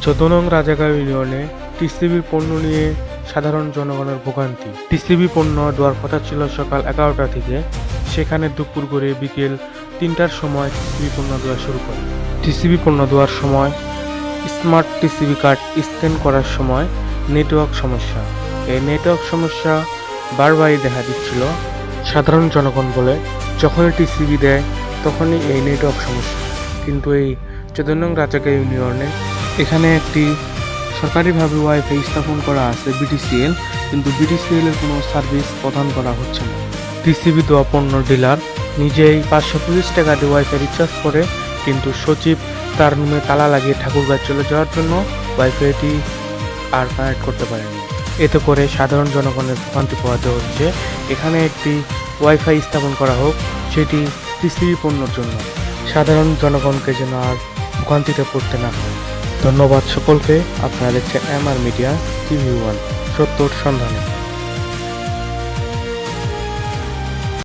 ১৪ নং রাজাগাঁও ইউনিয়নে টিসিবি পণ্য নিয়ে সাধারণ জনগণের ভোগান্তি। টিসিবি পণ্য দেওয়ার কথা ছিল সকাল ১১টা থেকে, সেখানে দুপুর করে বিকেল ৩টার সময় টিসিবি পণ্য দেওয়া শুরু করে। টিসিবি পণ্য দেওয়ার সময় স্মার্ট টিসিবি কার্ড স্ক্যান করার সময় নেটওয়ার্ক সমস্যা। এই নেটওয়ার্ক সমস্যা বারবারই দেখা দিচ্ছিল। সাধারণ জনগণ বলে যখনই টিসিবি দেয় তখনই এই নেটওয়ার্ক সমস্যা। কিন্তু এই ১৪ নং রাজাগাঁও ইউনিয়নে এখানে একটি সরকারিভাবে ওয়াইফাই স্থাপন করা আছে বিটিসিএল, কিন্তু বিটিসিএল এর কোনো সার্ভিস প্রদান করা হচ্ছে না। টিসিবি দেওয়া পণ্য ডিলার নিজেই ৫২৫ টাকা দিয়ে ওয়াইফাই রিচার্জ করে, কিন্তু সচিব তার রুমে তালা লাগিয়ে ঠাকুরগাঁও চলে যাওয়ার জন্য ওয়াইফাইটি আর কানেক্ট করতে পারেনি। এতে করে সাধারণ জনগণের ভোগান্তি পোহাতে হচ্ছে। এখানে একটি ওয়াইফাই স্থাপন করা হোক, সেটি টিসিবি পণ্যের জন্য, সাধারণ জনগণকে যেন আর ভোগান্তিতে পড়তে না হয়। ধন্যবাদ সকলকে। আপনারা দেখছেন MR মিডিয়া TV1, সত্যর সন্ধানে।